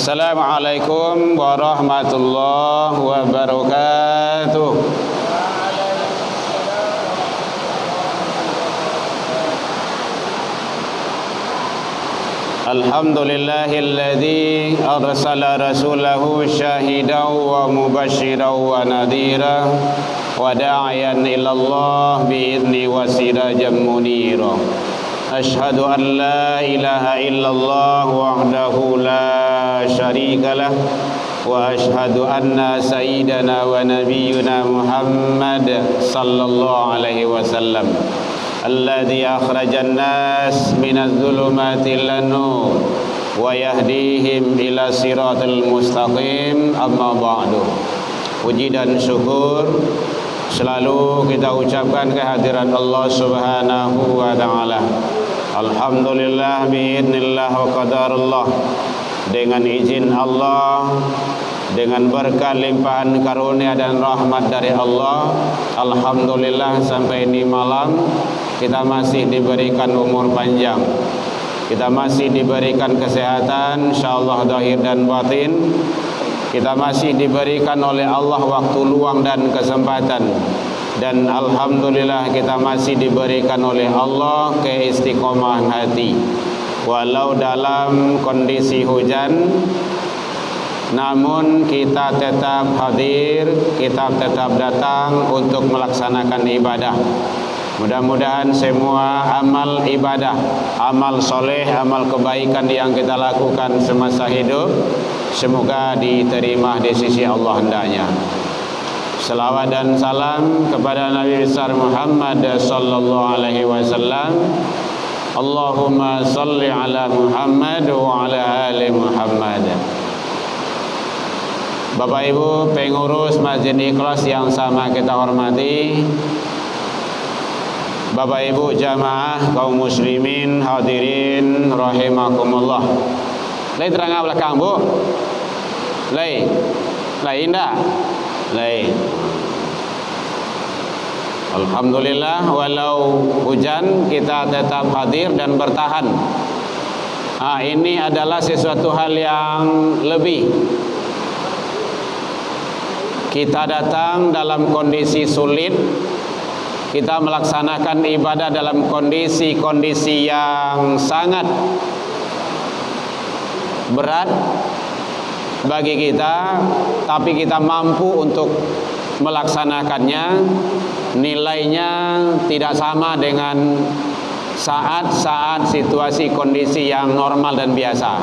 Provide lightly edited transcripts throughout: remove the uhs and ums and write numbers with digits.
Assalamualaikum warahmatullahi wabarakatuh. Alhamdulillahilladzi arsala rasulahu syahidan wa mubasysyiran wa nadhira wa da'iyan ilallah bi'izni wa sirajan munira. Asyhadu an la ilaha illallah wahdahu la syarika lah wa asyhadu anna sayyidana wa nabiyyuna Muhammad sallallahu alaihi wasallam alladzi akhrajan nas minadz zulumati ilan nur wa yahdihim ila siratal mustaqim. Amma ba'du. Puji dan syukur selalu kita ucapkan kehadiran Allah Subhanahu wa taala. Alhamdulillah biidznillah wa qadarullah. Dengan izin Allah, dengan berkat limpahan karunia dan rahmat dari Allah, alhamdulillah sampai ini malam kita masih diberikan umur panjang. Kita masih diberikan kesehatan insyaallah zahir dan batin. Kita masih diberikan oleh Allah waktu luang dan kesempatan. Dan alhamdulillah kita masih diberikan oleh Allah keistiqomahan hati. Walau dalam kondisi hujan, namun kita tetap hadir, kita tetap datang untuk melaksanakan ibadah. Mudah-mudahan semua amal ibadah, amal soleh, amal kebaikan yang kita lakukan semasa hidup semoga diterima di sisi Allah hendaknya. Salawat dan salam kepada Nabi besar Muhammad sallallahu alaihi wasallam. Allahumma salli ala Muhammad wa ala ali Muhammad. Bapak Ibu pengurus Masjid Ikhlas yang sama kita hormati, Bapak Ibu jamaah kaum muslimin hadirin rahimakumullah. Lai terang belakang Bu. Lai indah. Lai. Alhamdulillah walau hujan kita tetap hadir dan bertahan. Ini adalah sesuatu hal yang lebih. Kita datang dalam kondisi sulit, kita melaksanakan ibadah dalam kondisi-kondisi yang sangat berat bagi kita, tapi kita mampu untuk melaksanakannya. Nilainya tidak sama dengan saat-saat situasi kondisi yang normal dan biasa.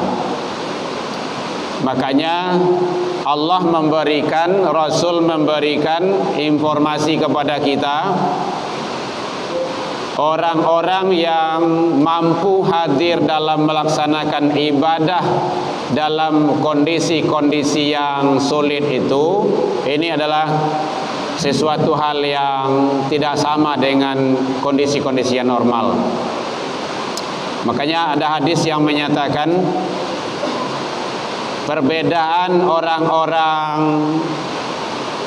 Makanya Allah memberikan, Rasul memberikan informasi kepada kita, orang-orang yang mampu hadir dalam melaksanakan ibadah dalam kondisi-kondisi yang sulit itu, ini adalah sesuatu hal yang tidak sama dengan kondisi-kondisi yang normal. Makanya ada hadis yang menyatakan perbedaan orang-orang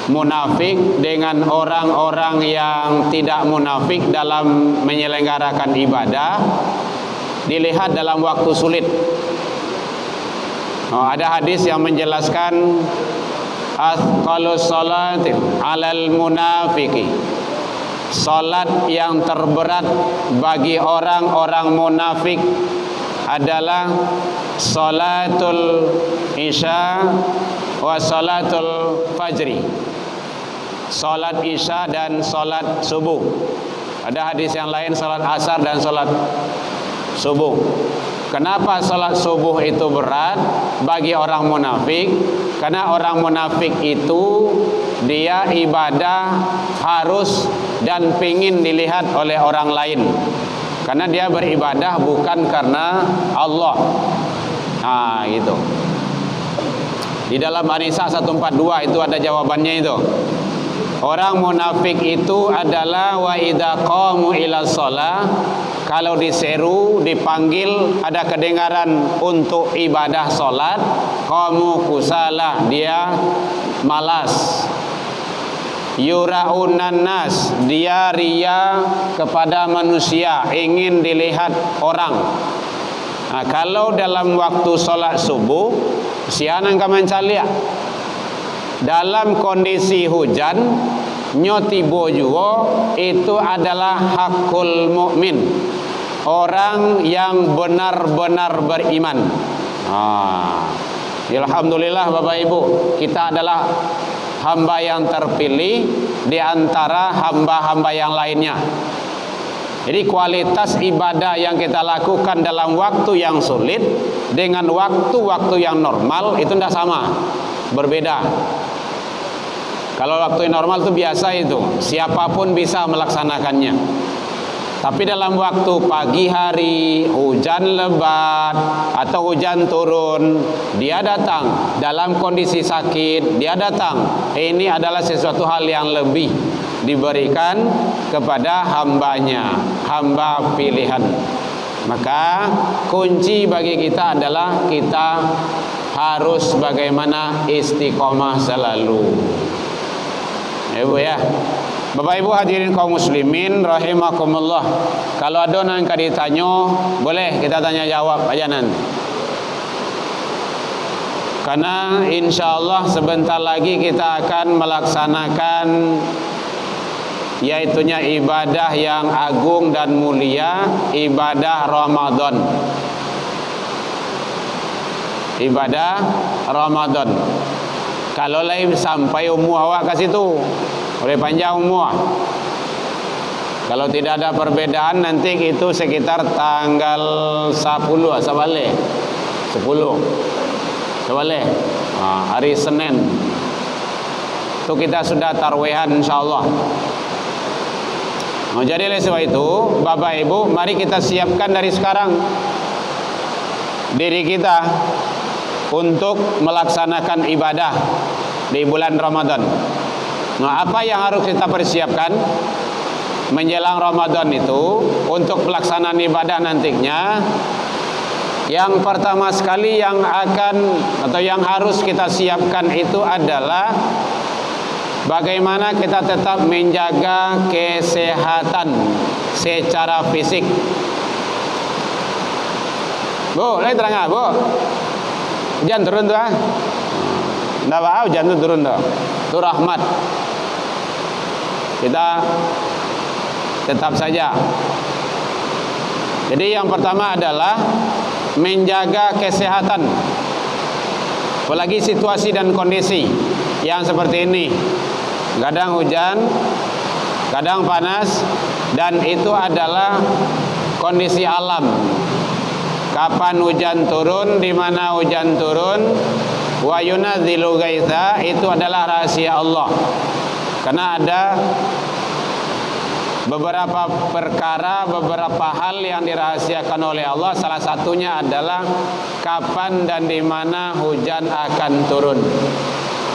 munafik dengan orang-orang yang tidak munafik dalam menyelenggarakan ibadah dilihat dalam waktu sulit. Ada hadis yang menjelaskan asqalus salati alal munafiqi, salat yang terberat bagi orang-orang munafik adalah salatul isya wa salatul fajri, salat isya dan salat subuh. Ada hadis yang lain salat asar dan salat subuh. Kenapa salat subuh itu berat bagi orang munafik? Karena orang munafik itu dia ibadah harus dan pingin dilihat oleh orang lain. Karena dia beribadah bukan karena Allah. Gitu. Di dalam An-Nisa 142 itu ada jawabannya itu. Orang munafik itu adalah wa idza qamu ila shalah, kalau diseru, dipanggil, ada kedengaran untuk ibadah salat, qamu kusalah, dia malas. Yuraunan nas, dia ria kepada manusia, ingin dilihat orang. Kalau dalam waktu salat subuh Sianan kamancalia dalam kondisi hujan nyotibo juo itu adalah hakul mukmin, orang yang benar-benar beriman. Alhamdulillah Bapak Ibu, kita adalah hamba yang terpilih di antara hamba-hamba yang lainnya. Jadi kualitas ibadah yang kita lakukan dalam waktu yang sulit dengan waktu-waktu yang normal itu tidak sama, berbeda. Kalau waktu yang normal itu biasa, itu siapapun bisa melaksanakannya. Tapi dalam waktu pagi hari, hujan lebat atau hujan turun, dia datang dalam kondisi sakit, dia datang. Ini adalah sesuatu hal yang lebih diberikan kepada hambanya, hamba pilihan. Maka kunci bagi kita adalah kita harus bagaimana istiqomah selalu. Ya Bu ya. Bapak Ibu hadirin kaum muslimin rahimakumullah. Kalau ada yang ditanya, boleh kita tanya jawab aja nanti. Karena insya Allah sebentar lagi kita akan melaksanakan yaitunya ibadah yang agung dan mulia, ibadah Ramadan. Ibadah Ramadan. Kalau lain sampai umur awak ke situ, oleh panjang umur. Kalau tidak ada perbedaan nanti itu sekitar tanggal 10 sabale. 10 sabale. Hari Senin. Itu kita sudah tarwehan insyaallah. Jadi oleh sebab itu, Bapak Ibu, mari kita siapkan dari sekarang diri kita untuk melaksanakan ibadah di bulan Ramadan. Nah, apa yang harus kita persiapkan menjelang Ramadan itu untuk pelaksanaan ibadah nantinya? Yang pertama sekali yang akan atau yang harus kita siapkan itu adalah bagaimana kita tetap menjaga kesehatan secara fisik. Bu, lagi terang Bu. Hujan turun tuh Nggak apa, hujan tuh turun tuh. Itu rahmat. Kita tetap saja. Jadi yang pertama adalah menjaga kesehatan. Apalagi situasi dan kondisi yang seperti ini. Kadang hujan, kadang panas, dan itu adalah kondisi alam. Kapan hujan turun, di mana hujan turun, wa yunazzilu ghaitha, itu adalah rahasia Allah. Karena ada beberapa perkara, beberapa hal yang dirahasiakan oleh Allah. Salah satunya adalah kapan dan di mana hujan akan turun.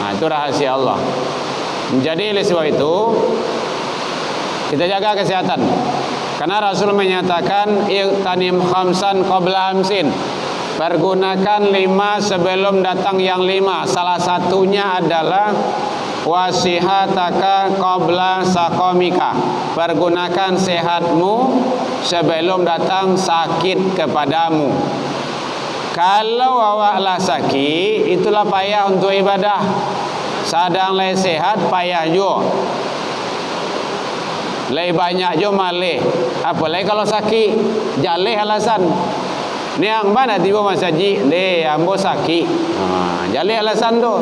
Nah, itu rahasia Allah. Jadi oleh sebab itu kita jaga kesehatan. Karena Rasul menyatakan iqtanim khamsan qabla hamsin. Pergunakan 5 sebelum datang yang 5. Salah satunya adalah wasihataka qabla saqamika. Pergunakan sehatmu sebelum datang sakit kepadamu. Kalau awaklah sakit, itulah payah untuk ibadah. Sadang lay sehat payah jo. Lay banyak jo malih. Apalagi kalau sakit, jaleh alasan. Ni yang mana tiba masaji, le ambo sakit. Jaleh alasan tu.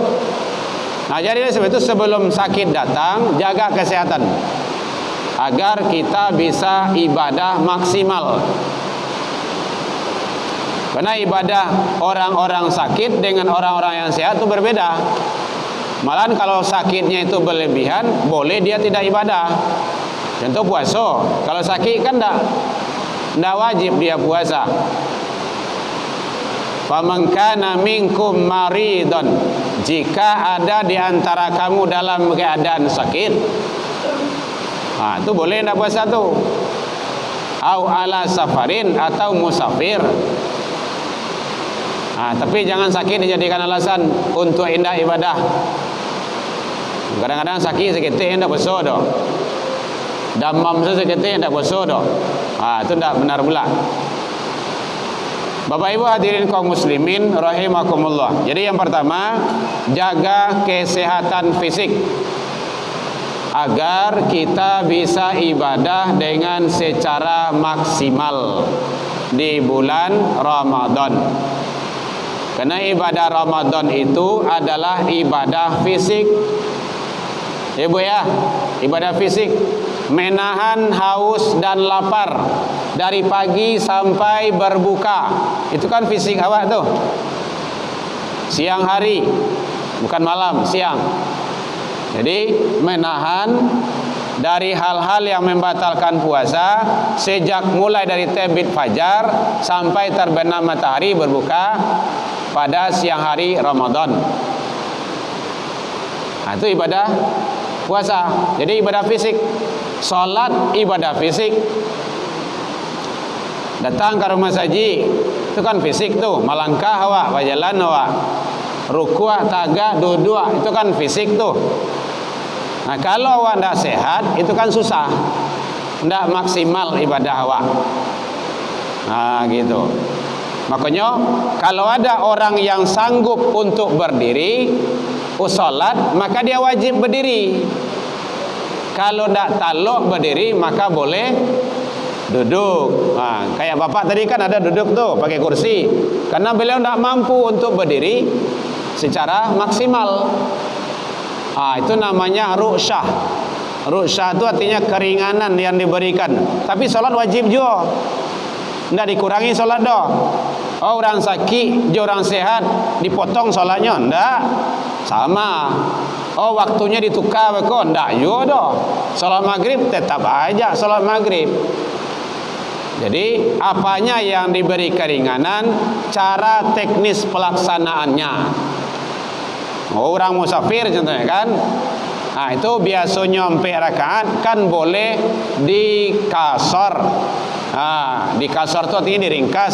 Nah, jadi sebab itu sebelum sakit datang, jaga kesehatan agar kita bisa ibadah maksimal. Karena ibadah orang-orang sakit dengan orang-orang yang sehat itu berbeda. Malahan kalau sakitnya itu berlebihan, boleh dia tidak ibadah. Contoh puasa, kalau sakit kan tidak wajib dia puasa. Faman kana minkum maridun, jika ada di antara kamu dalam keadaan sakit, itu boleh tidak puasa tuh. Au ala safarin, atau musafir. Tapi jangan sakit dijadikan alasan untuk indah ibadah. Kadang-kadang sakit seketik tidak puasa doh. Damam seketik tidak puasa doh. Itu tidak benar pula. Bapak Ibu hadirin kaum muslimin rahimakumullah. Jadi yang pertama, jaga kesehatan fisik agar kita bisa ibadah dengan secara maksimal di bulan Ramadan. Karena ibadah Ramadan itu adalah ibadah fisik. Ya Bu ya, ibadah fisik, menahan haus dan lapar dari pagi sampai berbuka. Itu kan fisik awak tuh. Siang hari, bukan malam, siang. Jadi menahan dari hal-hal yang membatalkan puasa sejak mulai dari terbit fajar sampai terbenam matahari berbuka pada siang hari Ramadan. Nah, itu ibadah puasa. Jadi ibadah fisik. Salat ibadah fisik. Datang ke rumah saji itu kan fisik tuh, melangkah awak, berjalan awak, ruku', tagak, duduk, itu kan fisik tuh. Nah, kalau awak tidak sehat, itu kan susah, tidak maksimal ibadah awak. Nah, gitu. Makanya kalau ada orang yang sanggup untuk berdiri salat, maka dia wajib berdiri. Kalau tidak taluk berdiri, maka boleh duduk. Nah, kayak bapak tadi kan ada duduk tuh pakai kursi, karena beliau tidak mampu untuk berdiri secara maksimal. Itu namanya ru'syah. Ru'syah itu artinya keringanan yang diberikan. Tapi sholat wajib juga, tidak dikurangi sholat dah. Orang sakit, orang sehat dipotong sholatnya, tidak sama. Waktunya ditukar kok, tidak juga dah. Sholat maghrib tetap aja sholat maghrib. Jadi apanya yang diberi keringanan, cara teknis pelaksanaannya. Orang musafir contohnya kan, nah itu biasanya 4 rakaat kan boleh dikasar. Dikasar itu artinya diringkas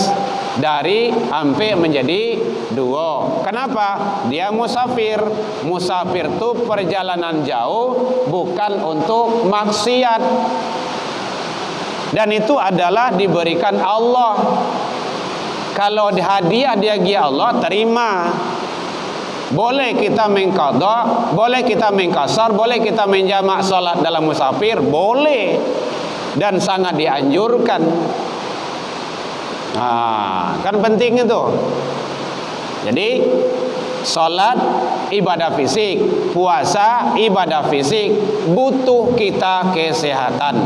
dari sampai menjadi 2. Kenapa? Dia musafir. Musafir itu perjalanan jauh, bukan untuk maksiat. Dan itu adalah diberikan Allah. Kalau hadiah dia Allah, terima. Boleh kita mengqadha, boleh kita mengkasar, boleh kita menjamak salat dalam musafir, boleh. Dan sangat dianjurkan. Kan penting itu. Jadi salat ibadah fisik, puasa ibadah fisik, butuh kita kesehatan.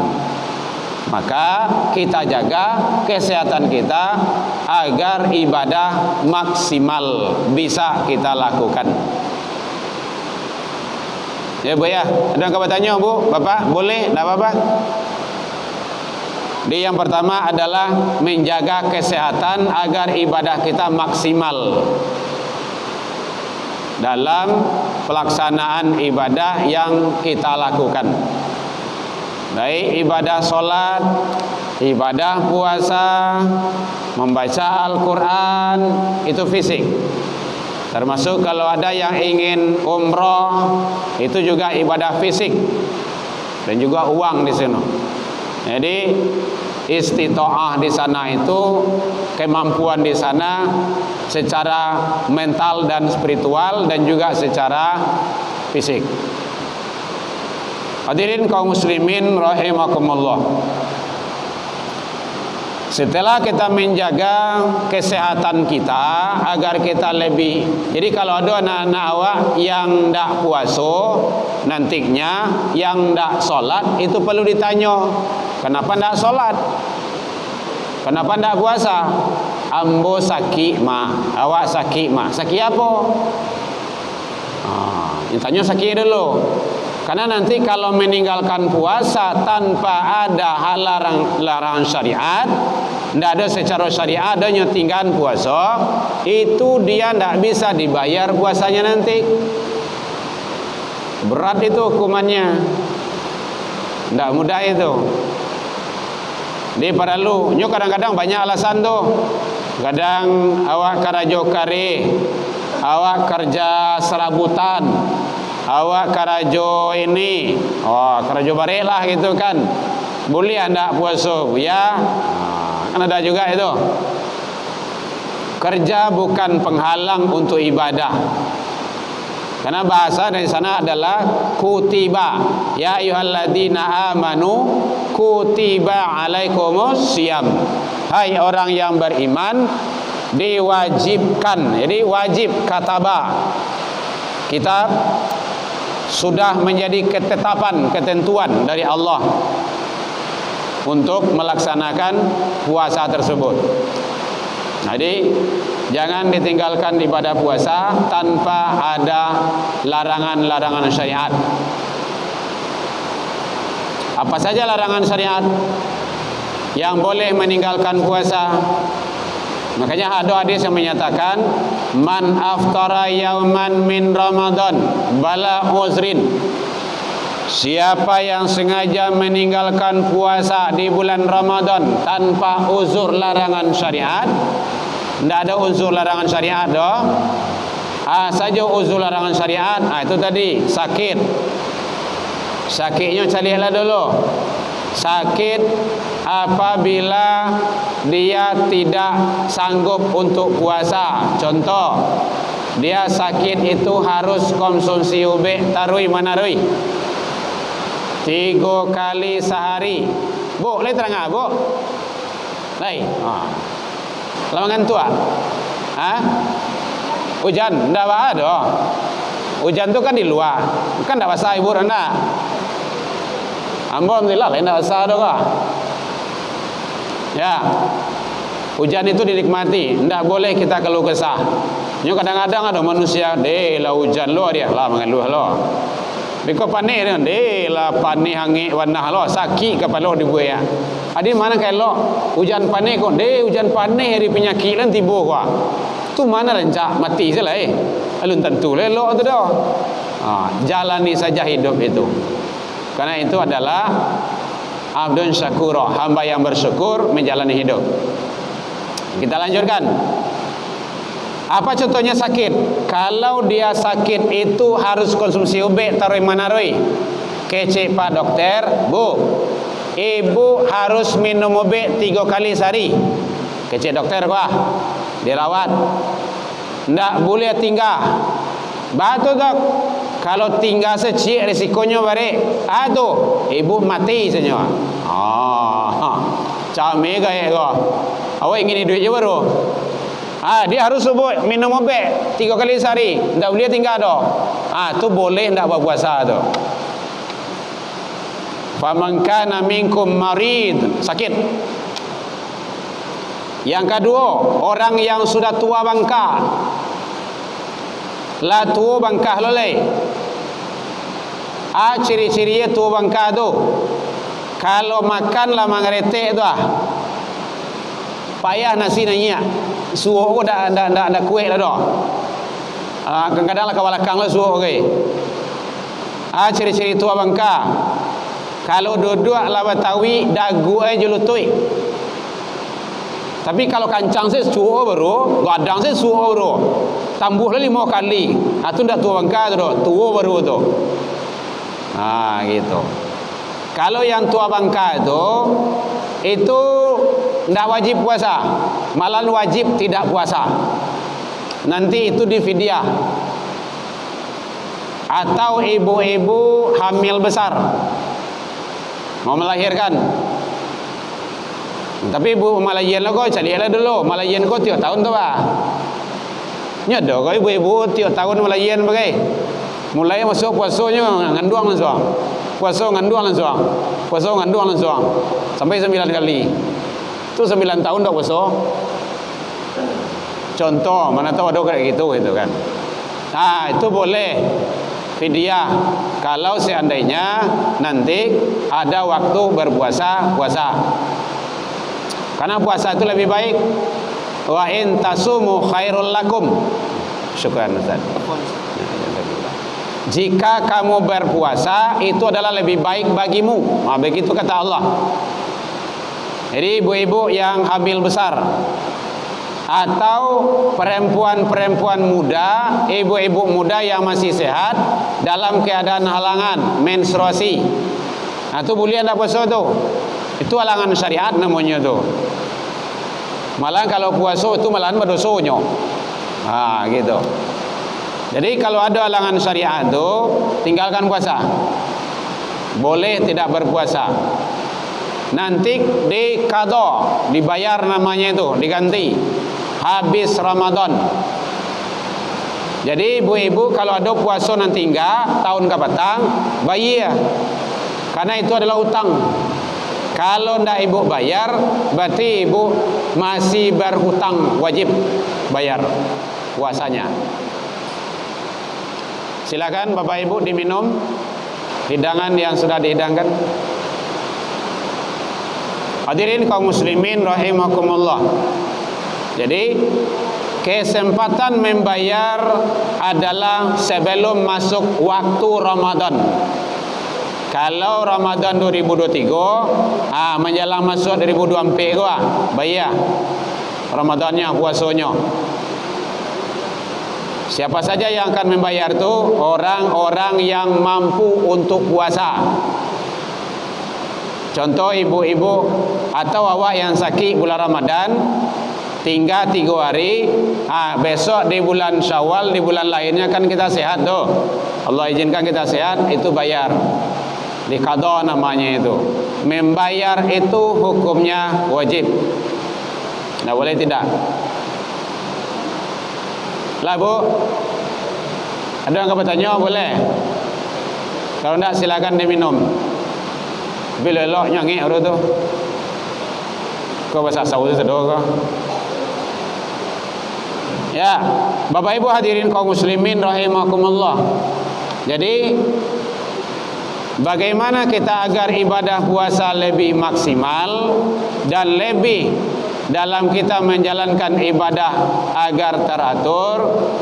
Maka kita jaga kesehatan kita agar ibadah maksimal bisa kita lakukan. Ya Bu ya, ada yang bertanya Bu, Bapak, boleh? Tidak apa-apa. Di yang pertama adalah menjaga kesehatan agar ibadah kita maksimal dalam pelaksanaan ibadah yang kita lakukan. Baik ibadah solat, ibadah puasa, membaca Al-Quran, itu fisik. Termasuk kalau ada yang ingin umroh, itu juga ibadah fisik. Dan juga uang di sini. Jadi istita'ah di sana itu kemampuan di sana secara mental dan spiritual dan juga secara fisik. Hadirin kaum muslimin rahimakumullah. Setelah kita menjaga kesehatan kita agar kita lebih, jadi kalau ada anak-anak awak yang tidak puasa nantinya, yang tidak solat, itu perlu ditanya, kenapa tidak solat, kenapa tidak puasa? Ambo sakit mah, awak sakit mah, sakit apa? Tanya sakit dulu. Karena nanti kalau meninggalkan puasa tanpa ada larangan syariat, tidak ada secara syariat adanya tinggalkan puasa, itu dia tidak bisa dibayar puasanya nanti. Berat itu hukumannya, tidak mudah itu. Di paralu, nyo kadang-kadang banyak alasan tuh. Kadang awak karajo kare, awak kerja serabutan, awak karajo ini, karajo barek lah gitu kan. Boleh anda puasa ya? Kan ada juga itu. Kerja bukan penghalang untuk ibadah. Karena bahasa dari sana adalah kutiba. Ya ayyuhalladzina amanu kutiba alaikumus siyam. Hai orang yang beriman, diwajibkan. Jadi wajib kataba. Kita sudah menjadi ketetapan, ketentuan dari Allah untuk melaksanakan puasa tersebut. Jadi jangan ditinggalkan ibadah puasa tanpa ada larangan-larangan syariat. Apa saja larangan syariat yang boleh meninggalkan puasa? Makanya ada hadis yang menyatakan man aftara yauman min Ramadan bala uzrin. Siapa yang sengaja meninggalkan puasa di bulan Ramadan tanpa uzur larangan syariat, tidak ada uzur larangan syariat doh. Saja uzur larangan syariat, itu tadi sakit. Sakitnya carilah dulu. Sakit apabila dia tidak sanggup untuk puasa. Contoh, dia sakit itu harus konsumsi ubek tarui manarui 3 kali sehari. Bu, boleh terang bu? Lai. Lawangan tua. Hujan, ndak ada. Hujan tu kan di luar. Kan ndak basah ibu anda. Alhamdulillah lain ndak basah doa. Ya. Hujan itu dinikmati, ndak boleh kita keluh kesah. Nyo kadang-kadang ada manusia, lah hujan lo dia, lah mengeluh lo. Biko panik dia, lah panik hangi warna lo, sakit kepala di buaya. Adi mana kalau hujan panik kok, hujan panik hari penyakit lan tiba kok. Tu mana rancak mati salah alun tentu le lo tu dah. Jalani saja hidup itu. Karena itu adalah abdun syakura, hamba yang bersyukur menjalani hidup. Kita lanjutkan. Apa contohnya sakit? Kalau dia sakit itu harus konsumsi ubek taruh manaroi. Kece Pak Dokter, Bu. Ibu harus minum ubek 3 kali sehari. Kece dokter gua. Dirawat. Ndak boleh tinggal. Batu dok. Kalau tinggal secik risikonya bare. Aduh, ibu mati saja. Came gaya kau. Awak ingin duit je baru. Dia harus subuh minum obat 3 kali sehari. Ndak boleh tinggal dah. Tu boleh ndak berpuasa tu. Faman kana minkum marid, sakit. Yang kedua, orang yang sudah tua bangka. La tua bangka lolai. Ciri-cirinya tua bangka tu. Kalau makan lah mangrete tu payah nasi nanya. Suruh aku dah kuih dah dah. Kadang-kadang lah kawalakang lah suruh okay. Ciri-ciri tua bangka. Kalau duduk lah batawi dagu aja lutui. Tapi kalau kancang saya suruh baru, gadang saya suruh baru. Tambuh lah 5 kali. Itu ndak tua bangka tu, tua baru tu. Gitu. Kalau yang tua bangka itu ndak wajib puasa, malah wajib tidak puasa. Nanti itu difidyah. Atau ibu-ibu hamil besar mau melahirkan. Tapi ibu malayan lah kau carilah dulu. Malayan kau 3 tahun tu bah. Nyodo kau ibu-ibu 3 tahun malayan bagai. Mulai masuk puasanya nganduang langsung. Puasa nganduang langsung. Puasa nganduang langsung. Sampai 9 kali. Itu 9 tahun dah puasa. Contoh, mana tahu ada kayak gitu kan. Itu boleh fidyah kalau seandainya nanti ada waktu berpuasa. Karena puasa itu lebih baik. Wa in tasumu khairul lakum. Syukran Ustaz. Jika kamu berpuasa itu adalah lebih baik bagimu. Begitu kata Allah. Jadi ibu-ibu yang hamil besar atau perempuan-perempuan muda, ibu-ibu muda yang masih sehat dalam keadaan halangan menstruasi, itu boleh anda puasa tu. Itu halangan syariat namanya tu. Malah kalau puasa itu malahan berdosanya. Gitu. Jadi kalau ada halangan syariat itu, tinggalkan puasa. Boleh tidak berpuasa. Nanti diqadha, dibayar namanya itu, diganti habis Ramadan. Jadi ibu-ibu kalau ada puasa nanti enggak, tahun ke petang, bayar. Karena itu adalah utang. Kalau ndak ibu bayar, berarti ibu masih berhutang, wajib bayar puasanya. Silakan Bapak Ibu diminum hidangan yang sudah dihidangkan. Hadirin kaum muslimin rahimakumullah. Jadi kesempatan membayar adalah sebelum masuk waktu Ramadan. Kalau Ramadan 2023, menjelang masuk 2024 gua bayar Ramadannya, puasanya. Siapa saja yang akan membayar itu? Orang-orang yang mampu untuk puasa. Contoh ibu-ibu atau awak yang sakit bulan Ramadan, tinggal 3 hari, besok di bulan Syawal, di bulan lainnya kan kita sehat tuh. Allah izinkan kita sehat, itu bayar. Diqadha namanya itu. Membayar itu hukumnya wajib. Tidak boleh tidak. Lah Bu, ada yang bertanya boleh? Kalau tidak silakan diminum. Bila elok nyangik orang tu. Kau bahasa Saudi sedor kau. Ya, Bapak Ibu hadirin kaum muslimin rahimakumullah. Jadi bagaimana kita agar ibadah puasa lebih maksimal dan lebih dalam kita menjalankan ibadah agar teratur,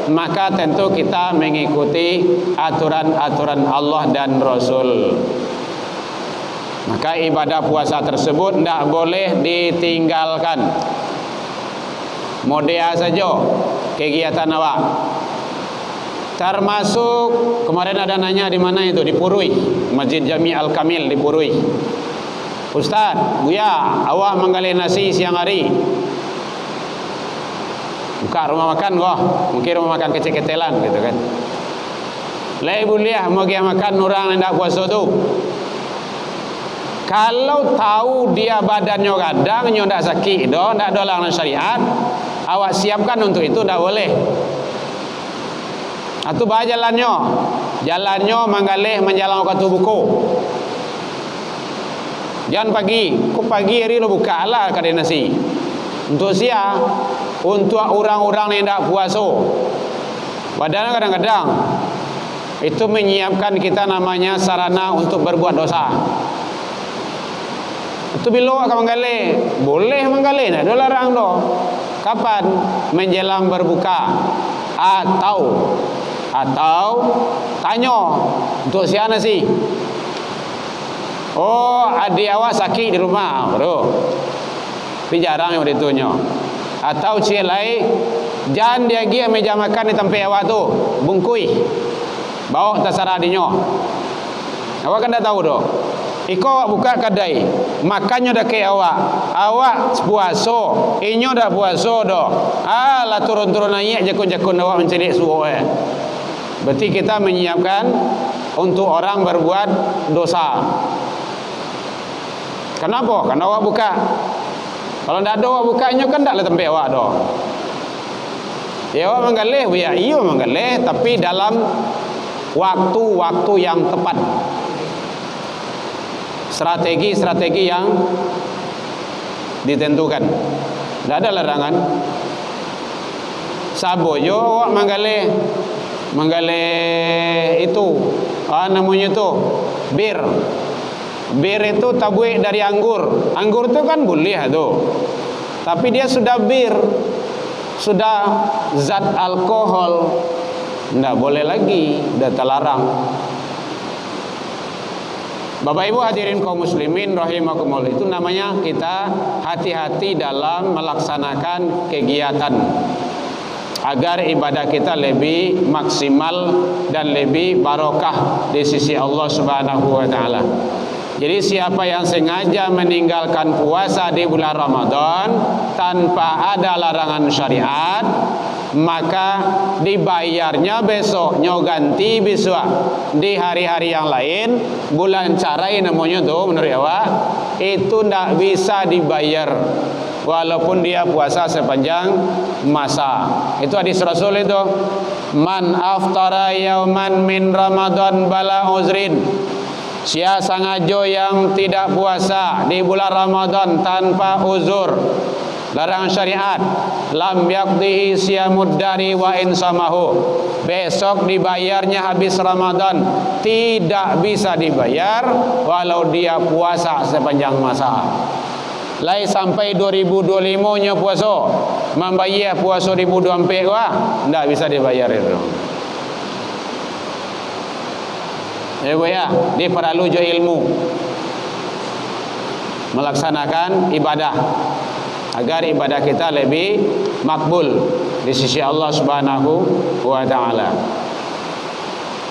maka tentu kita mengikuti aturan-aturan Allah dan Rasul. Maka ibadah puasa tersebut tidak boleh ditinggalkan. Modea saja kegiatan awak. Termasuk kemarin ada nanya di mana itu, di Purui, Masjid Jami Al-Kamil di Purui. Ustaz, Buya, awak menggali nasi siang hari. Buka rumah makan kok, mungkin rumah makan kecil-kecilan gitu kan. Lai buliah mau dia makan orang yang tak puasa tu. Kalau tahu dia badannya kadang ndak sakit dah, ndak ada halangan syariat, awak siapkan untuk itu, ndak boleh. Atau bah jalannya manggalih menjalang waktu buku. Jangan pagi, kok pagi hari lo buka lah kedai nasi. Untuk siapa? Untuk orang-orang yang tidak puasa. Padahal kadang-kadang itu menyiapkan kita namanya sarana untuk berbuat dosa. Itu bila akan menggalih, boleh menggalih, tidak ada larang doh. Kapan? Menjelang berbuka. Atau tanya untuk siapa nasi. Oh, adik awak sakit di rumah, bro. Tapi jarang yang ditanya. Atau cilai, jangan dia pergi meja makan di tempat awak tu, bungkui, bawa terserah adiknya. Awak kan dah tahu doh. Iko awak buka kedai, makannya dah ke awak puasa, inyo dah puasa doh. Lah turun-turun naik jakun-jakun awak mencari suhu. Berarti kita menyiapkan untuk orang berbuat dosa. Kenapa? Karena awak buka. Kalau tidak ada awak bukanya kan tidak ada tempat awak dah. Ya awak menggalih, ya iya menggalih, tapi dalam waktu-waktu yang tepat. Strategi-strategi yang ditentukan. Tidak ada larangan. Saboyo awak menggalih itu, namanya itu bir. Bir itu tabuik dari anggur. Anggur itu kan boleh tu. Tapi dia sudah bir, sudah zat alkohol, tidak boleh lagi, sudah terlarang. Bapak Ibu hadirin kaum muslimin rahimakumullah, itu namanya kita hati-hati dalam melaksanakan kegiatan agar ibadah kita lebih maksimal dan lebih barokah di sisi Allah Subhanahu wa taala. Jadi siapa yang sengaja meninggalkan puasa di bulan Ramadan tanpa ada larangan syariat, maka dibayarnya besoknya ganti besok di hari-hari yang lain. Bulan carai namanya tuh menurut awak, itu tidak bisa dibayar walaupun dia puasa sepanjang masa. Itu hadis Rasul itu, man aftara yauman min Ramadan bala uzrin, sia sangajo yang tidak puasa di bulan Ramadan tanpa uzur, larangan syariat, lam yaqdihi siyamud dari wa insamahu, besok dibayarnya habis Ramadan, tidak bisa dibayar walau dia puasa sepanjang masa. Lai sampai 2025 nya puasa, membayar puasa 2024 wah, tidak bisa dibayar itu. Ya, dia perlu jo ilmu melaksanakan ibadah agar ibadah kita lebih makbul di sisi Allah Subhanahu wa taala.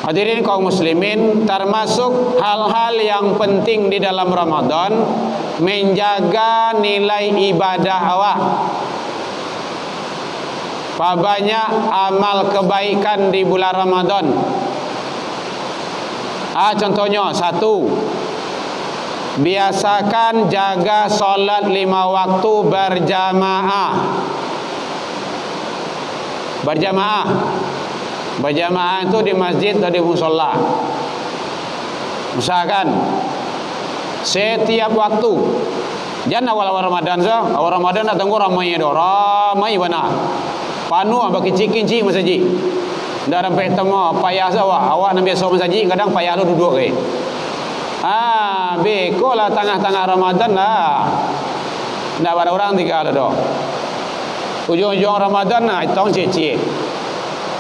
Hadirin kaum muslimin, termasuk hal-hal yang penting di dalam Ramadan menjaga nilai ibadah awak. Banyak amal kebaikan di bulan Ramadan. Contohnya, satu, biasakan jaga solat 5 waktu berjamaah. Berjamaah itu di masjid atau di musola. Usahakan setiap waktu. Jangan awal-awal Ramadan saja. Awal Ramadan datang ramai do, ramai benar. Panu bagi kinci masjid. Dah sampai tengah payah awak nak biasa masjid, kadang payah lu duduk ke. Beko lah tengah-tengah Ramadan lah. Ndak ada orang tinggal dah. Ujung-ujung Ramadan nah itong cicik.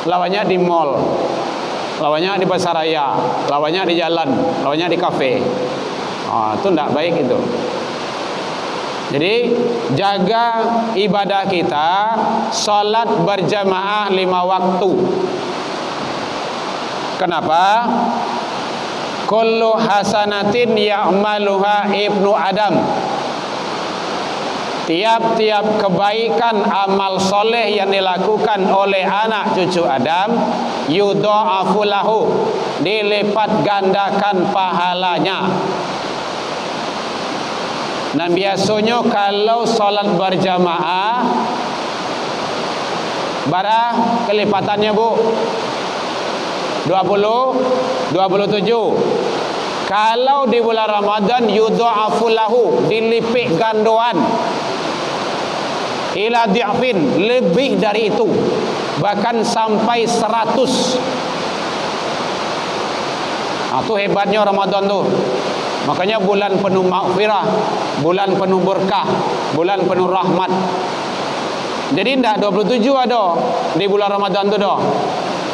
Lawannya di mall. Lawannya di pasar raya, lawannya di jalan, lawannya di kafe. Itu ndak baik itu. Jadi jaga ibadah kita, salat berjamaah 5 waktu. Kenapa? Kullu hasanatin ya'maluha ibnu Adam. Tiap-tiap kebaikan amal soleh yang dilakukan oleh anak cucu Adam, yudha'afu lahu, dilipat gandakan pahalanya. Dan biasanya kalau salat berjamaah, berapa kelipatannya bu? 27. Kalau di bulan Ramadan yudha'afu lahu, dilipik gandoan ila di'fin, lebih dari itu, bahkan sampai 100. Itu hebatnya Ramadan tuh. Makanya bulan penuh maghfirah, bulan penuh berkah, bulan penuh rahmat. Jadi tidak 27 ada di bulan Ramadan tu dah.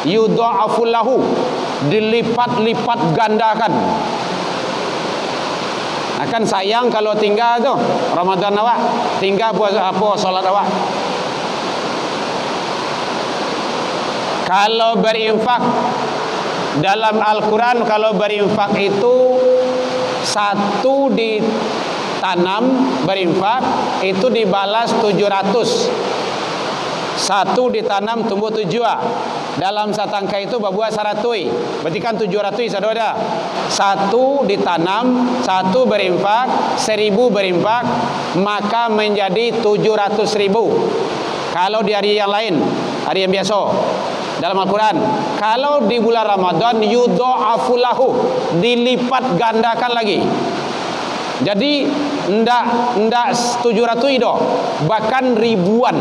Yudha'afu lahu, dilipat-lipat gandakan. Akan sayang kalau tinggal tu Ramadan awak, tinggal puasa apa solat awak. Kalau berinfak dalam Al-Quran, kalau berinfak itu satu ditanam berinfak itu dibalas 700. Satu ditanam tumbuh 7. Dalam satu angka itu berbuah 100. Berarti kan 700 saudara. Satu ditanam, satu berinfak, 1000 berinfak, maka menjadi 700.000. Kalau di hari yang lain, hari yang biasa dalam Al-Quran. Kalau di bulan Ramadan yudha'afu lahu, dilipat gandakan lagi. Jadi ndak 700 itu, bahkan ribuan.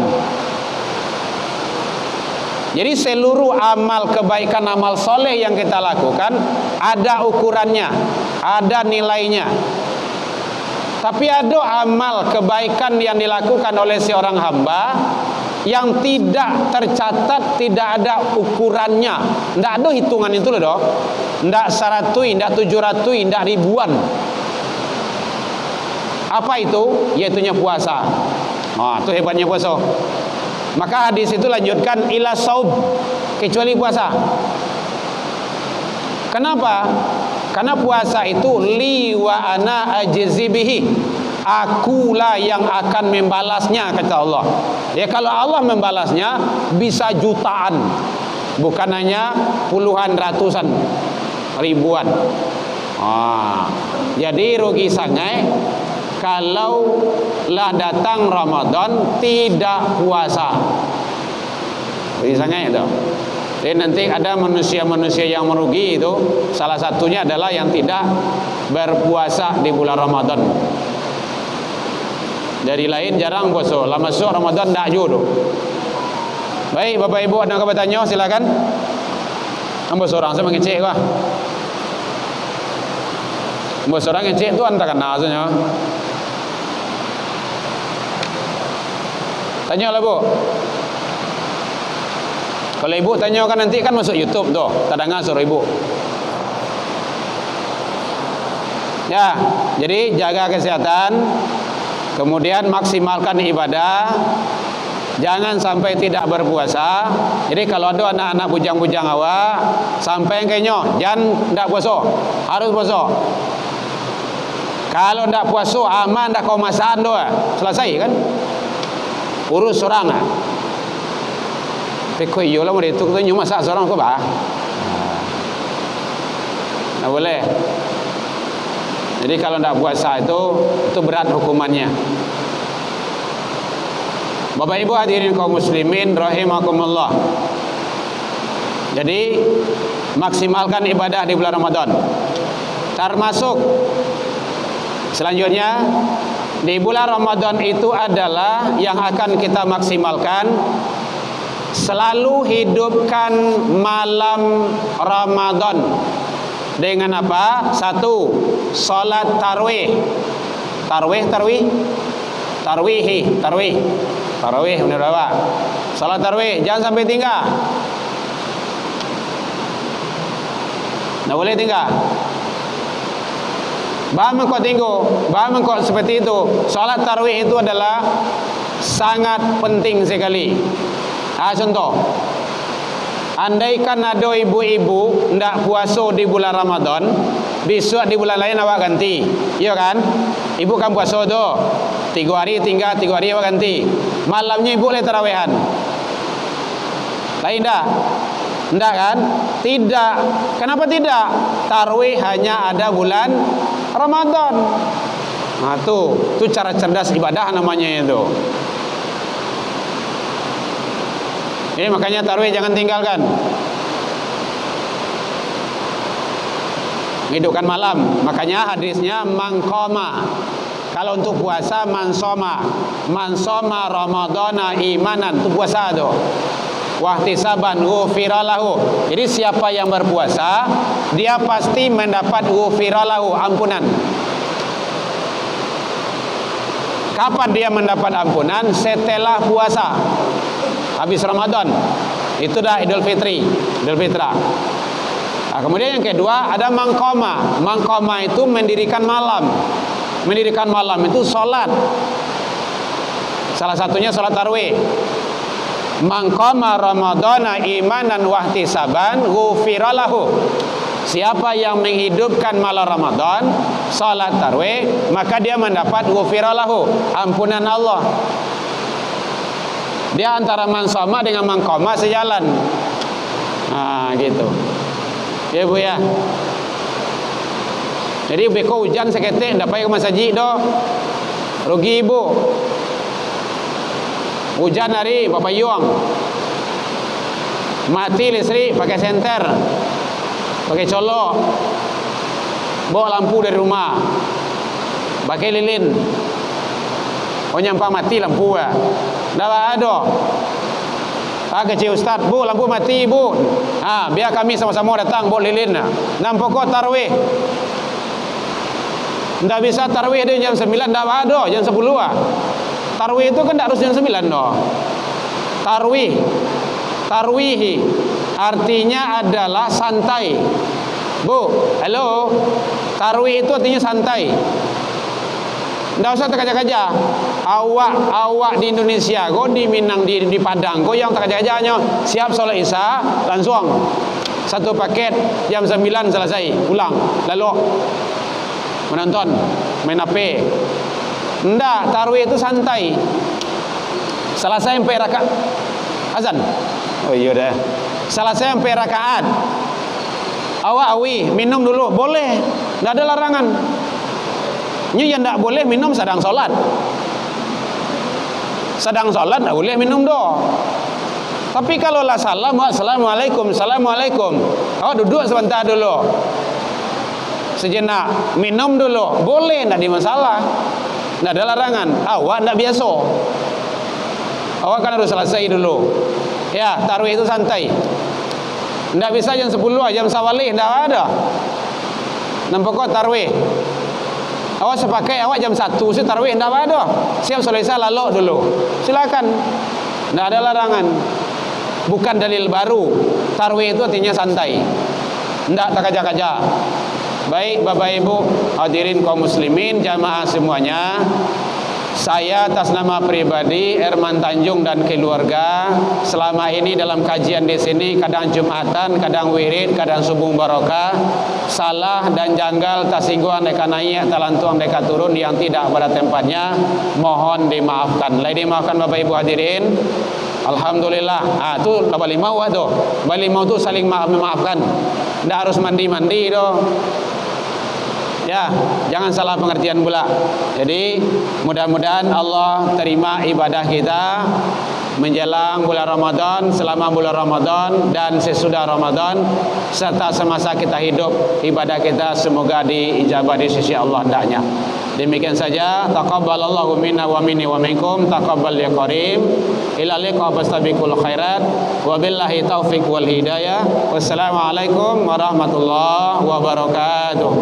Jadi seluruh amal kebaikan, amal soleh yang kita lakukan ada ukurannya, ada nilainya. Tapi ada amal kebaikan yang dilakukan oleh seorang hamba yang tidak tercatat, tidak ada ukurannya, tidak ada hitungan itu loh, tidak 100, tidak 700, tidak ribuan. Apa itu? Yaitunya puasa. Itu hebatnya puasa. Maka hadis itu lanjutkan ila saum, kecuali puasa. Kenapa? Karena puasa itu li wa ana ajzi bihi. Akulah yang akan membalasnya, kata Allah. Ya, kalau Allah membalasnya bisa jutaan, bukan hanya puluhan, ratusan, ribuan. Jadi rugi sangai kalau lah datang Ramadan tidak puasa. Rugi sangai itu. Jadi nanti ada manusia-manusia yang merugi itu, salah satunya adalah yang tidak berpuasa di bulan Ramadan. Dari lain jarang puasa, lah masuk Ramadan tak jodoh. Baik, Bapak Ibu ada yang bertanya, silakan. Ambo seorang saya mengecek kah? Ambo seorang ngecek tu anta kenal saja. Tanyalah Bu. Kalau Ibu tanya kan nanti kan masuk YouTube tuh, tadangan suruh Ibu. Ya, jadi jaga kesehatan, kemudian maksimalkan ibadah, jangan sampai tidak berpuasa. Jadi kalau ada anak-anak bujang-bujang awak sampai kayaknya jangan tidak puasa, harus puasa. Kalau tidak puasa aman, tidak kau masaan doa, selesai kan? Urus orang lah. Tapi kau iyalah mau itu tu nyuma masak seorang kau bah. Tidak boleh. Jadi kalau tidak puasa itu berat hukumannya. Bapak Ibu hadirin kaum muslimin rahimakumullah. Jadi maksimalkan ibadah di bulan Ramadan. Termasuk selanjutnya di bulan Ramadan itu adalah yang akan kita maksimalkan, selalu hidupkan malam Ramadan dengan apa? Satu, salat tarawih. Tarawih benar apa? Salat tarawih jangan sampai tinggal. Tak boleh tinggal. Bahkan kau seperti itu. Salat tarawih itu adalah sangat penting sekali. Contoh, andaikan ada ibu-ibu tidak puasa di bulan Ramadan, besok di bulan lain awak ganti, iya kan? Ibu kan puasa tu 3 hari, tinggal 3 hari awak ganti. Malamnya ibu boleh tarawehan. Lain dah? Tidak kan? Tidak. Kenapa tidak? Tarawih hanya ada bulan Ramadan. Nah tu cara cerdas ibadah namanya itu. Ini makanya tarawih jangan tinggalkan. Hidupkan malam. Makanya hadisnya mangkoma. Kalau untuk puasa mansoma Ramadana imanan, itu puasa tu. Wahtisaban ghufiralahu. Jadi siapa yang berpuasa, dia pasti mendapat ghufiralahu, ampunan. Kapan dia mendapat ampunan? Setelah puasa. Habis Ramadan. Itu dah Idul Fitrah. Nah, kemudian yang kedua ada mangkoma. Mangkoma itu mendirikan malam. Mendirikan malam itu salat. Salah satunya salat tarawih. Mangkoma Ramadana imanan wahtisaban ghufiralahu. Siapa yang menghidupkan malam Ramadan, salat tarawih, maka dia mendapat ghufiralahu, ampunan Allah. Dia antara mansoma dengan mangkoma sejalan. Nah, gitu. Ya Bu ya. Jadi beko hujan seketik ndak payah ke masjid doh. Rugi ibu. Hujan hari Bapak Yuang. Mati listrik pakai senter. Pakai colok. Bawa lampu dari rumah. Pakai lilin. Oh nyampak mati lampu ya. Dah ada. Kecil Ustaz, Bu lampu mati Bu. Biar kami sama-sama datang bawa lilin. Nampak kau tarawih. Tidak bisa tarawih dia jam 9, tidak ada jam 10 lah. Tarawih itu kan tidak harus jam 9 doh. Tarwihi artinya adalah santai. Bu, halo. Tarawih itu artinya santai. Tidak usah terkaja-kaja. Awak di Indonesia, kau di Minang, di Padang, kau yang terkaja-kajanya siap sholat isya langsung satu paket jam 9 selesai, pulang, lalu menonton, main HP. Enggak, tarawih itu santai. Selesai sampai rakaat azan. Oh iya dah. Selesai sampai rakaat. Awi minum dulu, boleh. Enggak ada larangan. Ini yang enggak boleh minum sedang solat. Sedang solat enggak boleh minum doh. Tapi kalau lah salam, assalamualaikum, assalamualaikum. Oh duduk sebentar dulu. Sejenak, minum dulu, boleh, enggak ada masalah. Enggak ada larangan. Awak enggak biasa. Awak kan harus selesai dulu. Ya, tarawih itu santai. Enggak bisa jam 10, jam sawalih, enggak ada. Nampak kok tarawih. Awak sepakai awak jam 1 sih tarawih enggak ada. Siap selesai lalu dulu. Silakan. Enggak ada larangan. Bukan dalil baru. Tarawih itu artinya santai. Enggak terkaja-kaja. Baik Bapak Ibu hadirin kaum muslimin jamaah semuanya, saya atas nama pribadi Herman Tanjung dan keluarga selama ini dalam kajian di sini kadang Jumatan, kadang wirid, kadang subuh barokah, salah dan janggal tasingguan deka naik, talantuang deka turun yang tidak pada tempatnya, mohon dimaafkan. Lai dimaafkan Bapak Ibu hadirin. Alhamdulillah. Itu balik mau tu. Balik mau tu saling memaafkan. Tidak harus mandi-mandi tu. Ya, jangan salah pengertian pula. Jadi mudah-mudahan Allah terima ibadah kita menjelang bulan Ramadan, selama bulan Ramadan dan sesudah Ramadan, serta semasa kita hidup, ibadah kita semoga diijabah di sisi Allah hendaknya. Demikian saja, taqabbalallahu minna wa minni wa minkum, taqabbal ya karim. Ila liqa fastabiqul khairat, wa billahi taufiq wal hidayah. Wassalamualaikum warahmatullahi wabarakatuh.